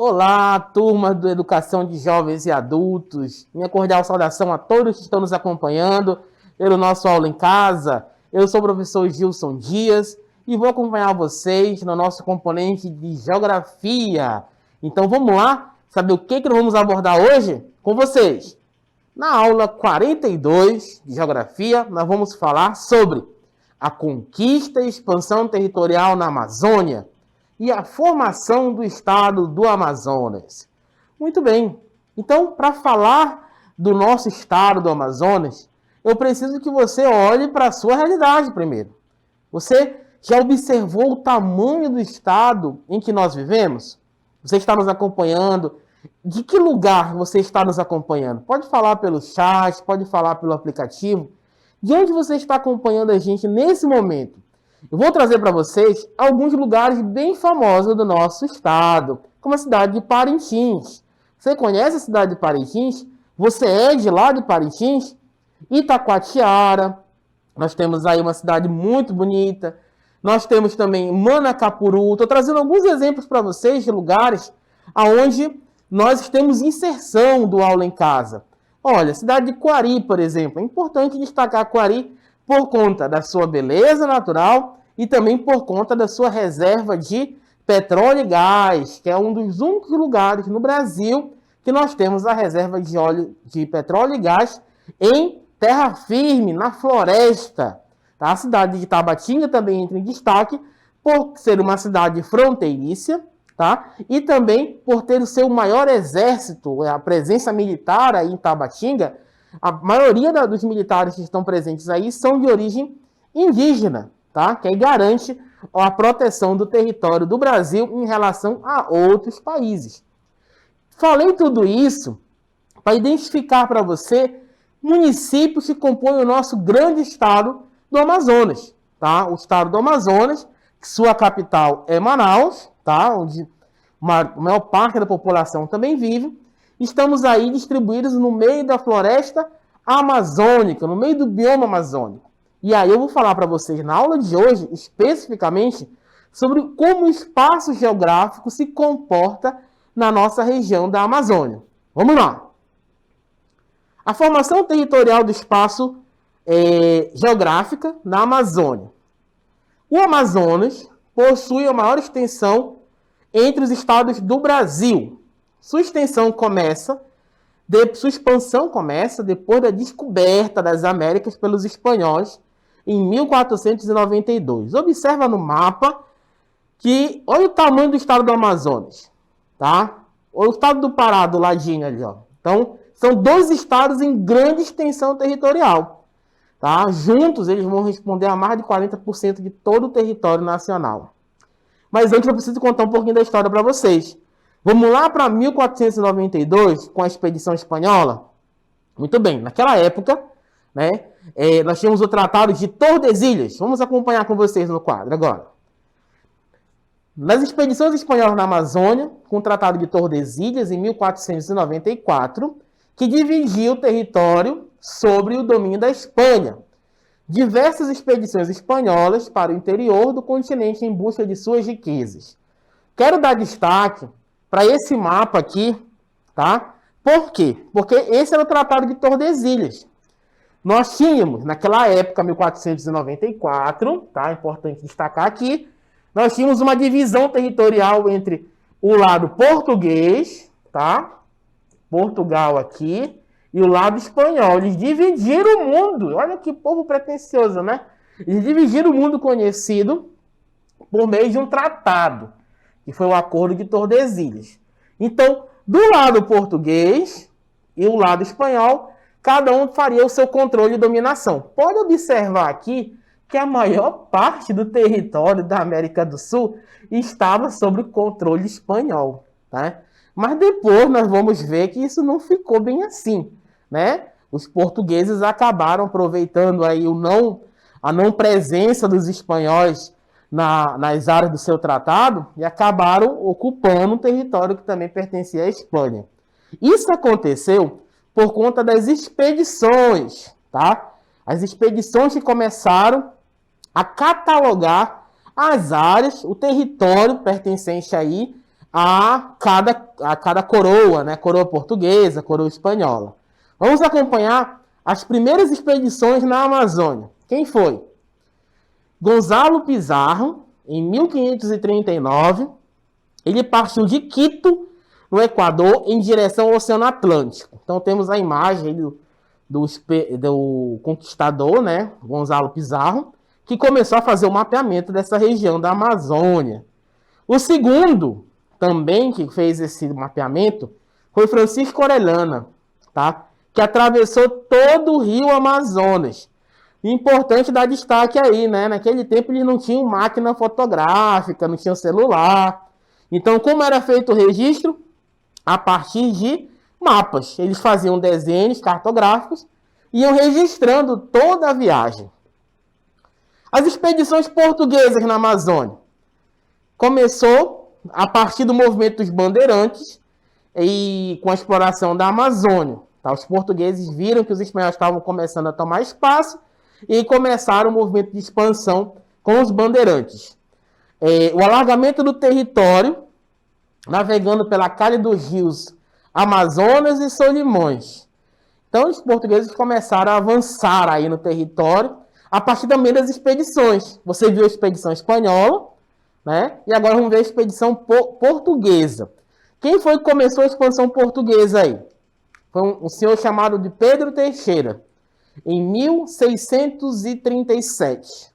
Olá, turma do Educação de Jovens e Adultos. Minha cordial saudação a todos que estão nos acompanhando pelo nosso Aula em Casa. Eu sou o professor Gilson Dias e vou acompanhar vocês no nosso componente de Geografia. Então vamos lá saber o que nós vamos abordar hoje com vocês. Na aula 42 de Geografia, nós vamos falar sobre a conquista e expansão territorial na Amazônia e a formação do estado do Amazonas. Muito bem. Então, para falar do nosso estado do Amazonas, eu preciso que você olhe para a sua realidade primeiro. Você já observou o tamanho do estado em que nós vivemos? Você está nos acompanhando? De que lugar você está nos acompanhando? Pode falar pelo chat, pode falar pelo aplicativo. De onde você está acompanhando a gente nesse momento? Eu vou trazer para vocês alguns lugares bem famosos do nosso estado, como a cidade de Parintins. Você conhece a cidade de Parintins? Você é de lá de Parintins? Itacoatiara, nós temos aí uma cidade muito bonita. Nós temos também Manacapuru. Estou trazendo alguns exemplos para vocês de lugares onde nós temos inserção do Aula em Casa. Olha, a cidade de Coari, por exemplo. É importante destacar Coari por conta da sua beleza natural e também por conta da sua reserva de petróleo e gás, que é um dos únicos lugares no Brasil que nós temos a reserva de óleo de petróleo e gás em terra firme, na floresta. Tá? A cidade de Tabatinga também entra em destaque por ser uma cidade fronteiriça, tá? E também por ter o seu maior exército, a presença militar aí em Tabatinga. A maioria dos militares que estão presentes aí são de origem indígena, tá? Que aí garante a proteção do território do Brasil em relação a outros países. Falei tudo isso para identificar para você municípios que compõem o nosso grande estado do Amazonas, tá? O estado do Amazonas, que sua capital é Manaus, tá? Onde a maior parte da população também vive. Estamos aí distribuídos no meio da floresta amazônica, no meio do bioma amazônico. E aí eu vou falar para vocês na aula de hoje, especificamente, sobre como o espaço geográfico se comporta na nossa região da Amazônia. Vamos lá! A formação territorial do espaço geográfica na Amazônia. O Amazonas possui a maior extensão entre os estados do Brasil. Sua expansão começa depois da descoberta das Américas pelos espanhóis em 1492. Observa no mapa que olha o tamanho do estado do Amazonas, tá? O estado do Pará do ladinho ali, ó. Então, são dois estados em grande extensão territorial, tá? Juntos eles vão responder a mais de 40% de todo o território nacional. Mas antes eu preciso contar um pouquinho da história para vocês. Vamos lá para 1492, com a expedição espanhola? Muito bem, naquela época, né, nós tínhamos o Tratado de Tordesilhas. Vamos acompanhar com vocês no quadro agora. Nas expedições espanholas na Amazônia, com o Tratado de Tordesilhas, em 1494, que dividia o território sobre o domínio da Espanha. Diversas expedições espanholas para o interior do continente em busca de suas riquezas. Quero dar destaque para esse mapa aqui, tá? Por quê? Porque esse era o Tratado de Tordesilhas. Nós tínhamos, naquela época, 1494, tá? Importante destacar aqui, nós tínhamos uma divisão territorial entre o lado português, tá? Portugal aqui, e o lado espanhol. Eles dividiram o mundo. Olha que povo pretensioso, né? Eles dividiram o mundo conhecido por meio de um tratado, que foi o Acordo de Tordesilhas. Então, do lado português e o lado espanhol, cada um faria o seu controle e dominação. Pode observar aqui que a maior parte do território da América do Sul estava sob o controle espanhol, tá? Mas depois nós vamos ver que isso não ficou bem assim, né? Os portugueses acabaram aproveitando aí a não presença dos espanhóis nas áreas do seu tratado e acabaram ocupando um território que também pertencia à Espanha. Isso aconteceu por conta das expedições, tá? As expedições que começaram a catalogar as áreas, o território pertencente aí a cada coroa, né? Coroa portuguesa, coroa espanhola. Vamos acompanhar as primeiras expedições na Amazônia. Quem foi? Gonzalo Pizarro, em 1539, ele partiu de Quito, no Equador, em direção ao Oceano Atlântico. Então temos a imagem do conquistador, né, Gonzalo Pizarro, que começou a fazer o mapeamento dessa região da Amazônia. O segundo, também, que fez esse mapeamento, foi Francisco Orellana, tá? Que atravessou todo o rio Amazonas. Importante dar destaque aí, né? Naquele tempo eles não tinham máquina fotográfica, não tinham celular. Então, como era feito o registro? A partir de mapas. Eles faziam desenhos cartográficos e iam registrando toda a viagem. As expedições portuguesas na Amazônia. Começou a partir do movimento dos bandeirantes e com a exploração da Amazônia. Tá? Os portugueses viram que os espanhóis estavam começando a tomar espaço e começaram o movimento de expansão com os bandeirantes. O alargamento do território, navegando pela calha dos rios Amazonas e Solimões. Então, os portugueses começaram a avançar aí no território a partir também das expedições. Você viu a expedição espanhola, né? E agora vamos ver a expedição portuguesa. Quem foi que começou a expansão portuguesa aí? Foi um senhor chamado de Pedro Teixeira, em 1637.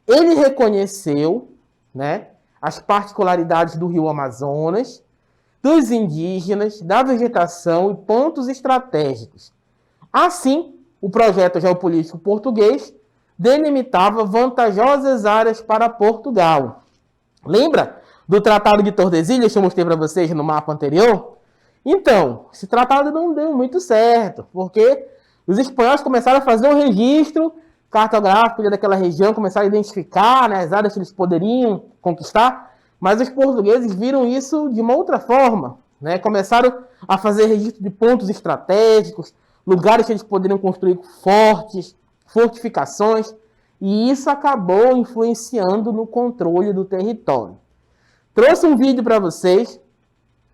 Ele reconheceu, né, as particularidades do rio Amazonas, dos indígenas, da vegetação e pontos estratégicos. Assim, o projeto geopolítico português delimitava vantajosas áreas para Portugal. Lembra do Tratado de Tordesilhas que eu mostrei para vocês no mapa anterior? Então, esse tratado não deu muito certo, porque os espanhóis começaram a fazer um registro cartográfico daquela região, começaram a identificar, né, as áreas que eles poderiam conquistar, mas os portugueses viram isso de uma outra forma, né? Começaram a fazer registro de pontos estratégicos, lugares que eles poderiam construir fortes, fortificações, e isso acabou influenciando no controle do território. Trouxe um vídeo para vocês,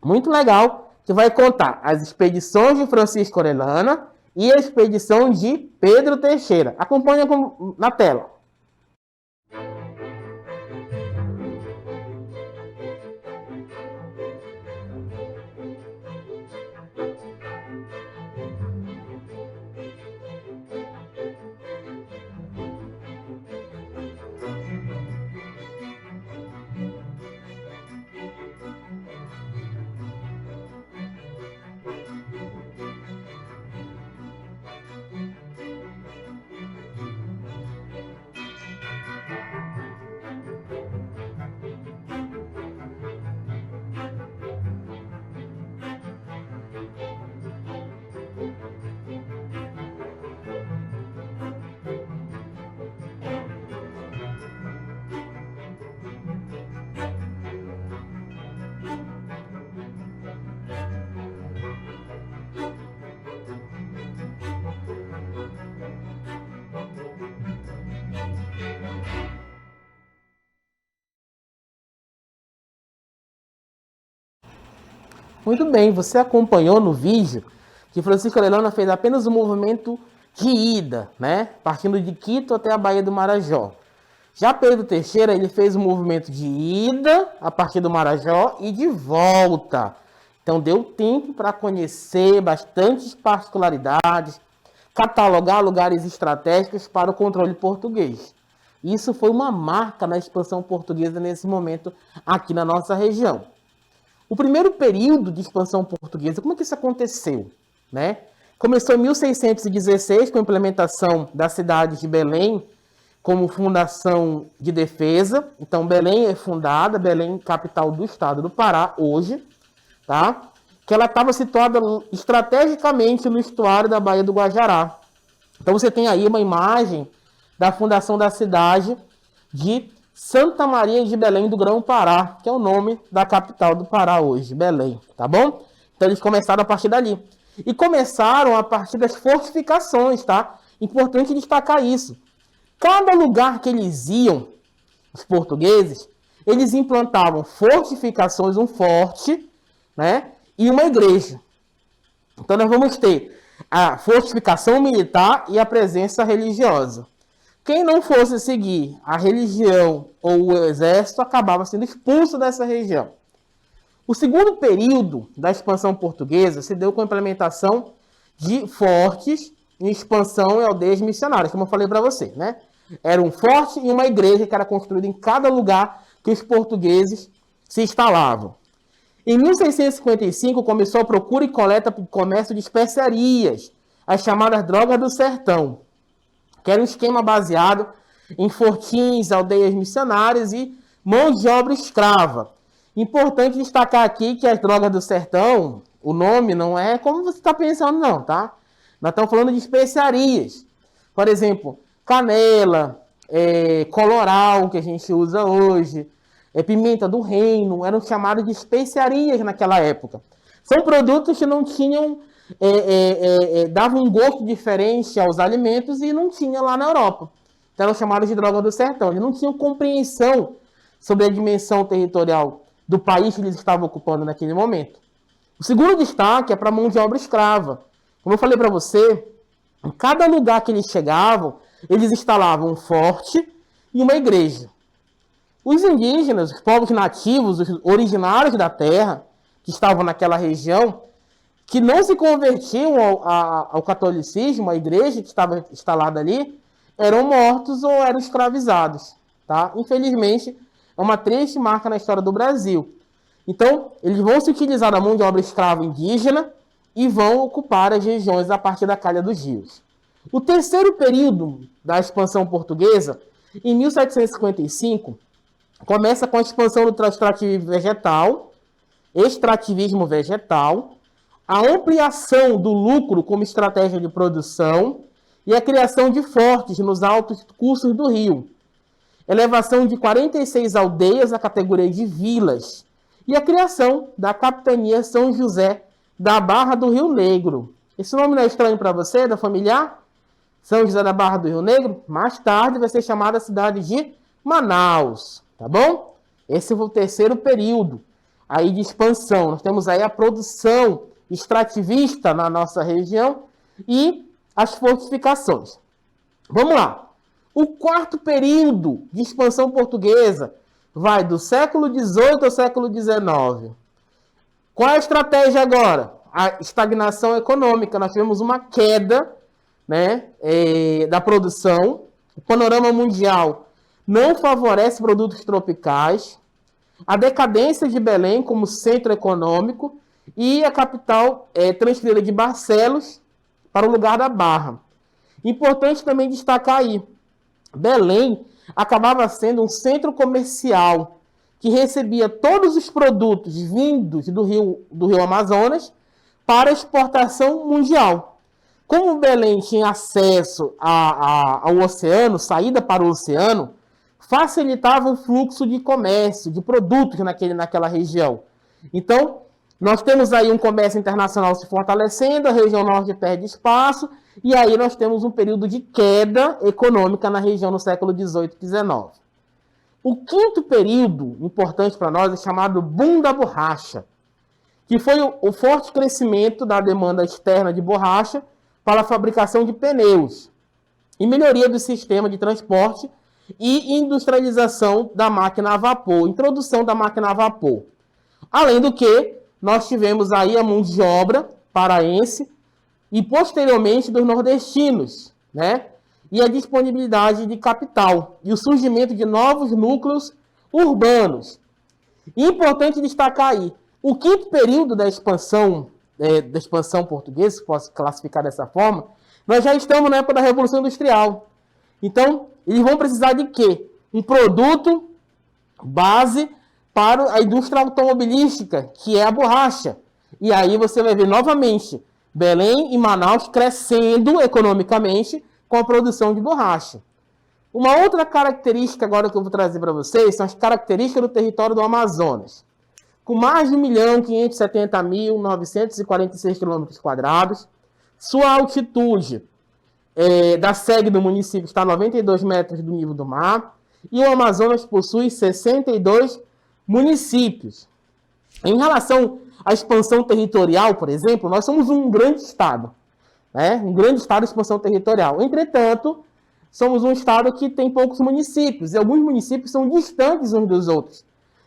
muito legal, que vai contar as expedições de Francisco Orellana e a expedição de Pedro Teixeira. Acompanha na tela. Muito bem, você acompanhou no vídeo que Francisco Orellana fez apenas um movimento de ida, né? Partindo de Quito até a Baía do Marajó. Já Pedro Teixeira, ele fez um movimento de ida a partir do Marajó e de volta. Então deu tempo para conhecer bastantes particularidades, catalogar lugares estratégicos para o controle português. Isso foi uma marca na expansão portuguesa nesse momento aqui na nossa região. O primeiro período de expansão portuguesa, como é que isso aconteceu? Né? Começou em 1616 com a implementação da cidade de Belém como fundação de defesa. Então, Belém é fundada, Belém, capital do estado do Pará, hoje, tá? Que ela estava situada estrategicamente no estuário da Baía do Guajará. Então, você tem aí uma imagem da fundação da cidade de Santa Maria de Belém do Grão-Pará, que é o nome da capital do Pará hoje, Belém, tá bom? Então eles começaram a partir dali. E começaram a partir das fortificações, tá? Importante destacar isso. Cada lugar que eles iam, os portugueses, eles implantavam fortificações, um forte, né, e uma igreja. Então nós vamos ter a fortificação militar e a presença religiosa. Quem não fosse seguir a religião ou o exército acabava sendo expulso dessa região. O segundo período da expansão portuguesa se deu com a implementação de fortes em expansão e aldeias missionárias, como eu falei para você, né? Era um forte e uma igreja que era construída em cada lugar que os portugueses se instalavam. Em 1655 começou a procura e coleta para o comércio de especiarias, as chamadas drogas do sertão, que era um esquema baseado em fortins, aldeias missionárias e mão de obra escrava. Importante destacar aqui que as drogas do sertão, o nome não é como você está pensando não, tá? Nós estamos falando de especiarias. Por exemplo, canela, coloral, que a gente usa hoje, pimenta do reino, eram chamados de especiarias naquela época. São produtos que não tinham, davam um gosto diferente aos alimentos e não tinha lá na Europa. Então eram chamados de droga do sertão. Eles não tinham compreensão sobre a dimensão territorial do país que eles estavam ocupando naquele momento. O segundo destaque é para a mão de obra escrava. Como eu falei para você, em cada lugar que eles chegavam, eles instalavam um forte e uma igreja. Os indígenas, os povos nativos, os originários da terra, que estavam naquela região, que não se convertiam ao catolicismo, à igreja que estava instalada ali, eram mortos ou eram escravizados. Tá? Infelizmente, é uma triste marca na história do Brasil. Então, eles vão se utilizar da mão de obra escrava indígena e vão ocupar as regiões a partir da calha dos rios. O terceiro período da expansão portuguesa, em 1755, começa com a expansão do extrativismo vegetal, a ampliação do lucro como estratégia de produção e a criação de fortes nos altos cursos do rio. Elevação de 46 aldeias à categoria de vilas e a criação da capitania São José da Barra do Rio Negro. Esse nome não é estranho para você, da familiar? São José da Barra do Rio Negro? Mais tarde vai ser chamada a cidade de Manaus, tá bom? Esse foi o terceiro período aí de expansão. Nós temos aí a produção extrativista na nossa região e as fortificações. Vamos lá. O quarto período de expansão portuguesa vai do século XVIII ao século XIX. Qual é a estratégia agora? A estagnação econômica. Nós tivemos uma queda, né, da produção. O panorama mundial não favorece produtos tropicais. A decadência de Belém como centro econômico e a capital transferida de Barcelos para o lugar da Barra. Importante também destacar aí, Belém acabava sendo um centro comercial que recebia todos os produtos vindos do rio Amazonas para exportação mundial. Como Belém tinha acesso ao oceano, saída para o oceano, facilitava o fluxo de comércio, de produtos naquela região. Então, nós temos aí um comércio internacional se fortalecendo, a região norte perde espaço, e aí nós temos um período de queda econômica na região no século XVIII e XIX. O quinto período importante para nós é chamado boom da borracha, que foi o forte crescimento da demanda externa de borracha para a fabricação de pneus e melhoria do sistema de transporte e industrialização da máquina a vapor, introdução da máquina a vapor. Além do que, nós tivemos aí a mão de obra paraense e posteriormente dos nordestinos, né? E a disponibilidade de capital e o surgimento de novos núcleos urbanos. E importante destacar aí, o quinto período da expansão portuguesa, se posso classificar dessa forma, nós já estamos na época da Revolução Industrial. Então, eles vão precisar de quê? Um produto base para a indústria automobilística, que é a borracha. E aí você vai ver novamente Belém e Manaus crescendo economicamente com a produção de borracha. Uma outra característica agora que eu vou trazer para vocês são as características do território do Amazonas. Com mais de 1.570.946 km², sua altitude da sede do município está a 92 metros do nível do mar e o Amazonas possui 62 municípios. Em relação à expansão territorial, por exemplo, nós somos um grande estado, né? Um grande estado de expansão territorial. Entretanto, somos um estado que tem poucos municípios, e alguns municípios são distantes uns dos outros.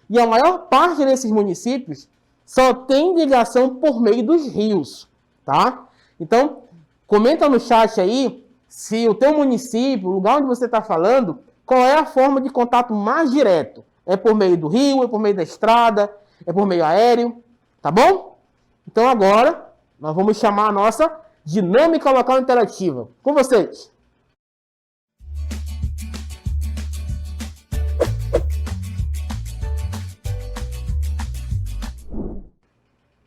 E a maior parte desses municípios só tem ligação por meio dos rios, tá? Então, comenta no chat aí se o teu município, o lugar onde você está falando, qual é a forma de contato mais direto. É por meio do rio, é por meio da estrada, é por meio aéreo, tá bom? Então agora, nós vamos chamar a nossa dinâmica local interativa. Com vocês.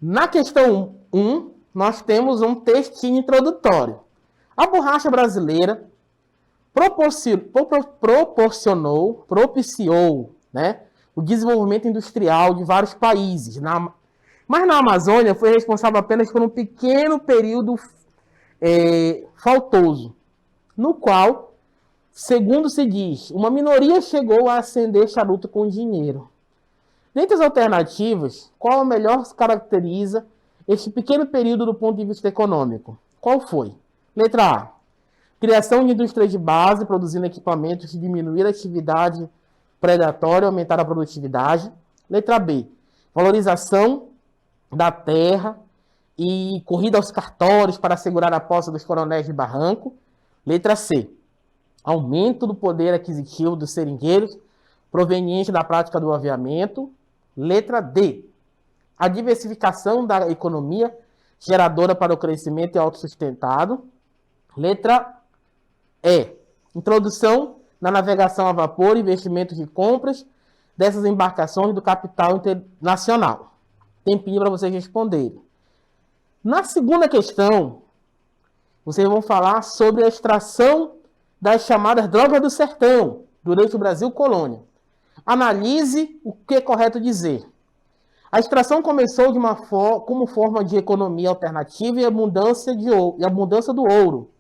Na questão 1, nós temos um textinho introdutório. A borracha brasileira propiciou, né, o desenvolvimento industrial de vários países. Mas na Amazônia foi responsável apenas por um pequeno período faltoso, no qual, segundo se diz, uma minoria chegou a acender charuto com dinheiro. Dentre as alternativas, qual a melhor caracteriza este pequeno período do ponto de vista econômico? Qual foi? Letra A. Criação de indústrias de base, produzindo equipamentos que diminuir a atividade predatória e aumentar a produtividade. Letra B. Valorização da terra e corrida aos cartórios para assegurar a posse dos coronéis de barranco. Letra C. Aumento do poder aquisitivo dos seringueiros, proveniente da prática do aviamento. Letra D. A diversificação da economia, geradora para o crescimento e autossustentado. Letra E. Introdução na navegação a vapor e investimentos de compras dessas embarcações do capital internacional. Tempinho para vocês responderem. Na segunda questão, vocês vão falar sobre a extração das chamadas drogas do sertão durante o Brasil colônia. Analise o que é correto dizer. A extração começou como forma de economia alternativa e abundância do ouro.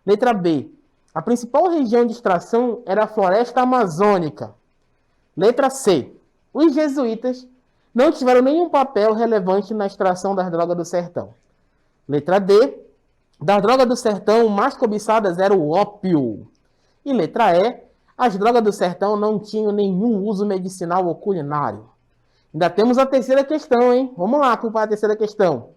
Letra B. A principal região de extração era a floresta amazônica. Letra C. Os jesuítas não tiveram nenhum papel relevante na extração das drogas do sertão. Letra D. Das drogas do sertão, mais cobiçadas era o ópio. E letra E. As drogas do sertão não tinham nenhum uso medicinal ou culinário. Ainda temos a terceira questão, hein? Vamos lá para a terceira questão.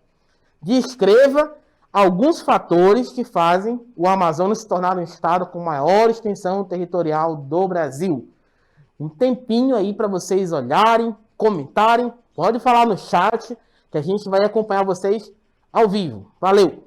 Descreva alguns fatores que fazem o Amazonas se tornar um estado com maior extensão territorial do Brasil. Um tempinho aí para vocês olharem, comentarem. Pode falar no chat que a gente vai acompanhar vocês ao vivo. Valeu!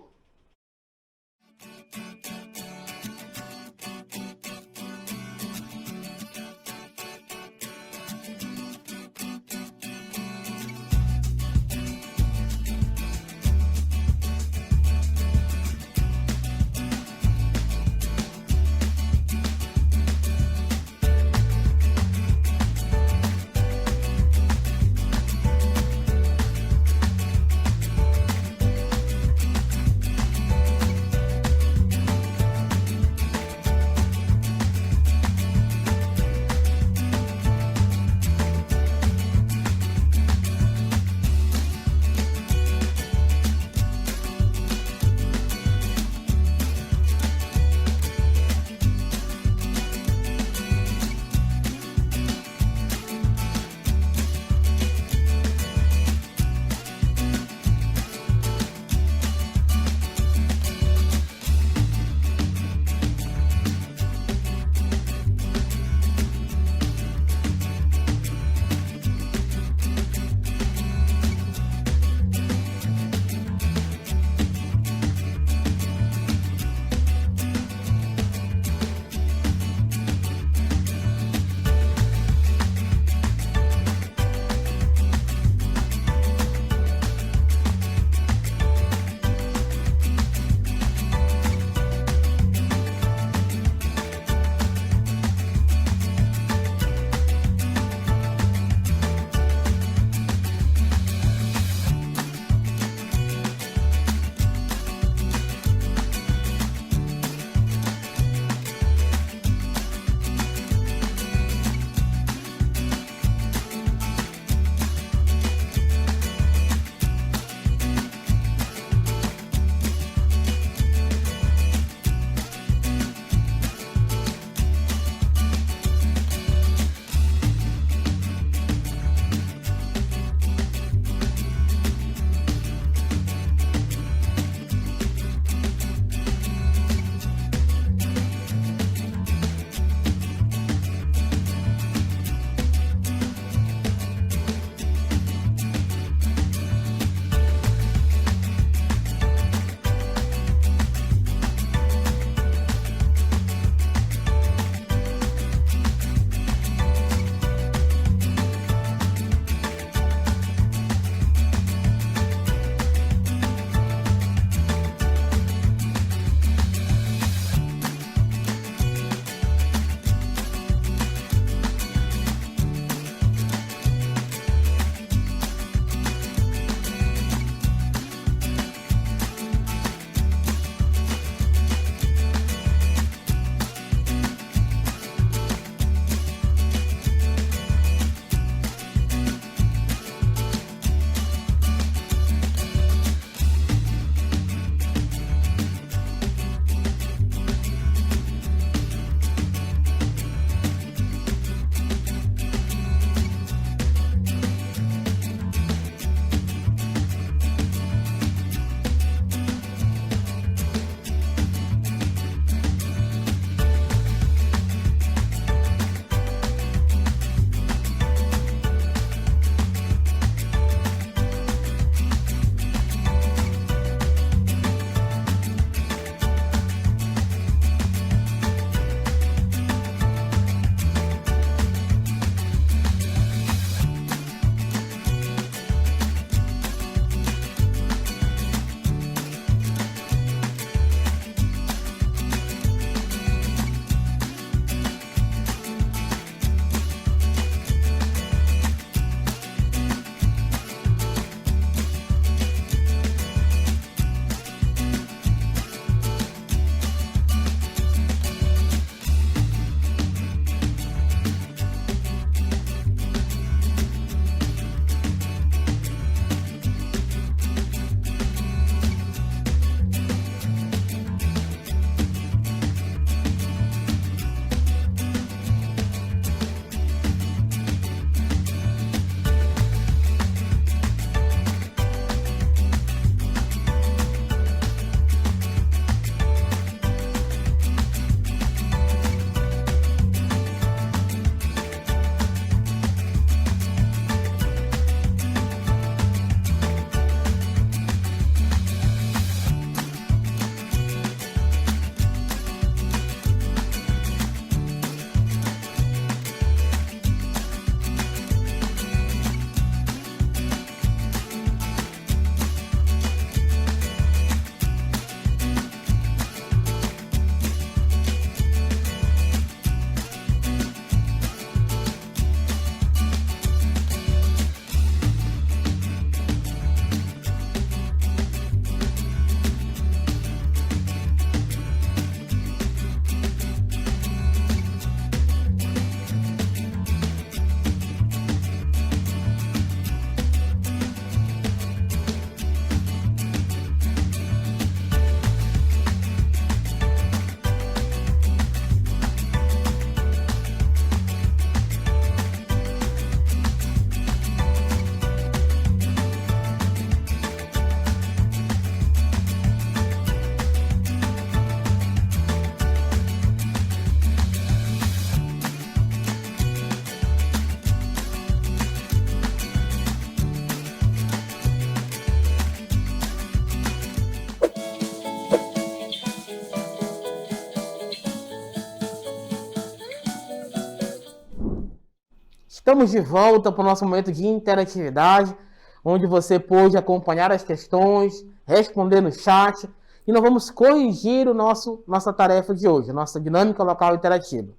Estamos de volta para o nosso momento de interatividade, onde você pôde acompanhar as questões, responder no chat, e nós vamos corrigir nossa tarefa de hoje, nossa dinâmica local interativa.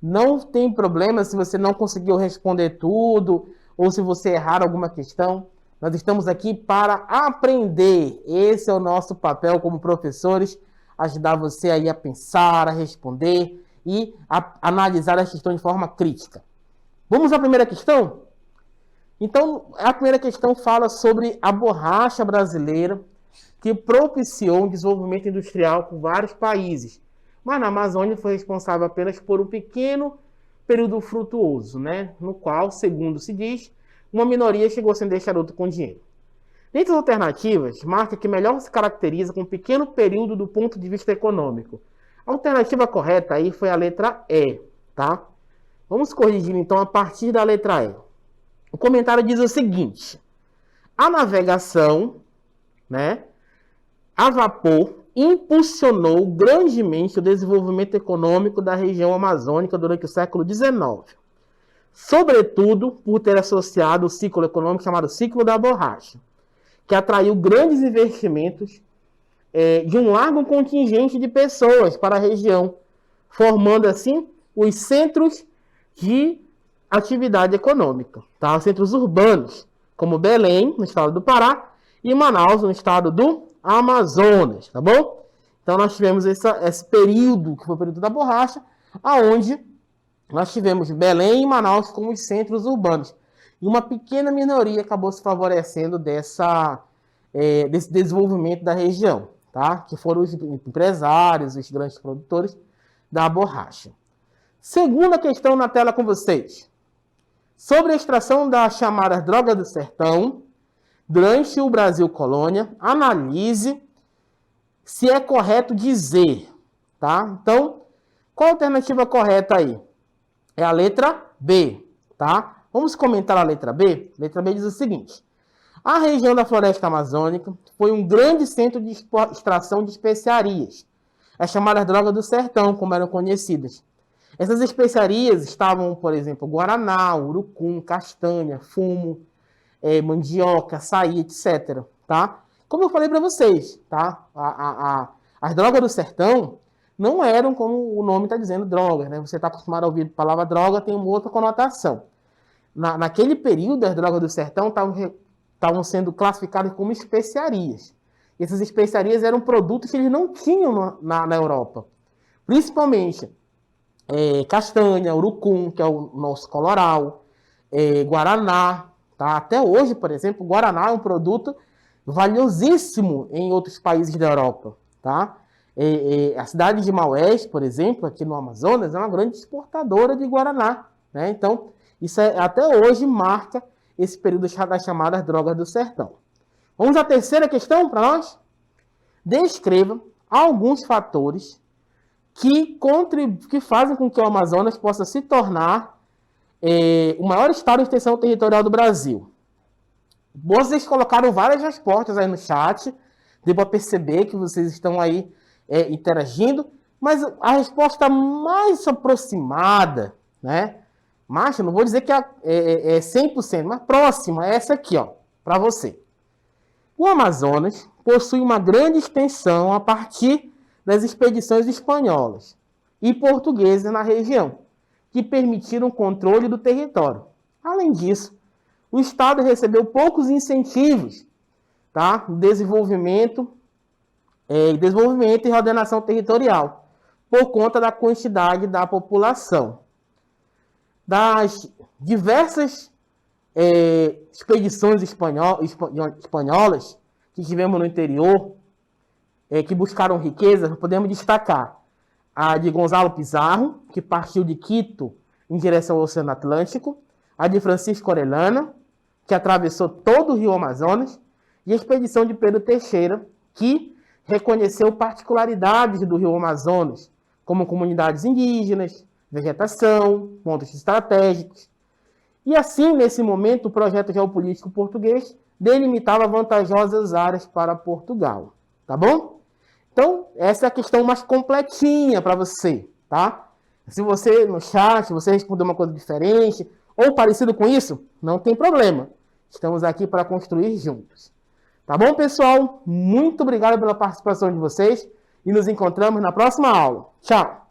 Não tem problema se você não conseguiu responder tudo, ou se você errar alguma questão. Nós estamos aqui para aprender. Esse é o nosso papel como professores, ajudar você aí a pensar, a responder e a analisar as questões de forma crítica. Vamos à primeira questão? Então, a primeira questão fala sobre a borracha brasileira, que propiciou um desenvolvimento industrial por vários países. Mas na Amazônia foi responsável apenas por um pequeno período frutuoso, né? No qual, segundo se diz, uma minoria chegou sem deixar outro com dinheiro. Dentre as alternativas, marca que melhor se caracteriza com um pequeno período do ponto de vista econômico. A alternativa correta aí foi a letra E, tá? Vamos corrigir então a partir da letra E. O comentário diz o seguinte: a navegação, né, a vapor impulsionou grandemente o desenvolvimento econômico da região amazônica durante o século XIX, sobretudo por ter associado o ciclo econômico chamado ciclo da borracha, que atraiu grandes investimentos de um largo contingente de pessoas para a região, formando assim os centros de atividade econômica, tá? Os centros urbanos, como Belém, no estado do Pará, e Manaus, no estado do Amazonas, tá bom? Então nós tivemos esse período, que foi o período da borracha, aonde nós tivemos Belém e Manaus como os centros urbanos. E uma pequena minoria acabou se favorecendo desse desenvolvimento da região, tá? Que foram os empresários, os grandes produtores da borracha. Segunda questão na tela com vocês. Sobre a extração da chamada droga do sertão, durante o Brasil Colônia, analise se é correto dizer, tá? Então, qual a alternativa correta aí? É a letra B, tá? Vamos comentar a letra B? A letra B diz o seguinte: a região da floresta amazônica foi um grande centro de extração de especiarias, as chamadas drogas do sertão, como eram conhecidas. Essas especiarias estavam, por exemplo, guaraná, urucum, castanha, fumo, mandioca, açaí, etc. Tá? Como eu falei para vocês, tá? As drogas do sertão não eram como o nome está dizendo, drogas, né? Você está acostumado a ouvir a palavra droga, tem uma outra conotação. Naquele período, as drogas do sertão estavam sendo classificadas como especiarias. E essas especiarias eram produtos que eles não tinham na Europa. Principalmente castanha, urucum, que é o nosso coloral, guaraná. Tá? Até hoje, por exemplo, o guaraná é um produto valiosíssimo em outros países da Europa. Tá? A cidade de Maués, por exemplo, aqui no Amazonas, é uma grande exportadora de guaraná. Né? Então, isso até hoje marca esse período das chamadas drogas do sertão. Vamos à terceira questão para nós? Descreva alguns fatores que fazem com que o Amazonas possa se tornar o maior estado de extensão territorial do Brasil. Vocês colocaram várias respostas aí no chat, deu para perceber que vocês estão aí interagindo, mas a resposta mais aproximada, né? Mas eu não vou dizer que é 100%, mas próxima é essa aqui, ó, para você. O Amazonas possui uma grande extensão a partir das expedições espanholas e portuguesas na região, que permitiram o controle do território. Além disso, o Estado recebeu poucos incentivos, tá? Desenvolvimento e ordenação territorial, por conta da quantidade da população. Das diversas expedições espanholas que tivemos no interior, que buscaram riqueza, podemos destacar a de Gonzalo Pizarro, que partiu de Quito em direção ao Oceano Atlântico, a de Francisco Orellana, que atravessou todo o Rio Amazonas, e a expedição de Pedro Teixeira, que reconheceu particularidades do Rio Amazonas, como comunidades indígenas, vegetação, pontos estratégicos. E assim, nesse momento, o projeto geopolítico português delimitava vantajosas áreas para Portugal. Tá bom? Então, essa é a questão mais completinha para você, tá? Se você, no chat, você respondeu uma coisa diferente, ou parecido com isso, não tem problema. Estamos aqui para construir juntos. Tá bom, pessoal? Muito obrigado pela participação de vocês e nos encontramos na próxima aula. Tchau!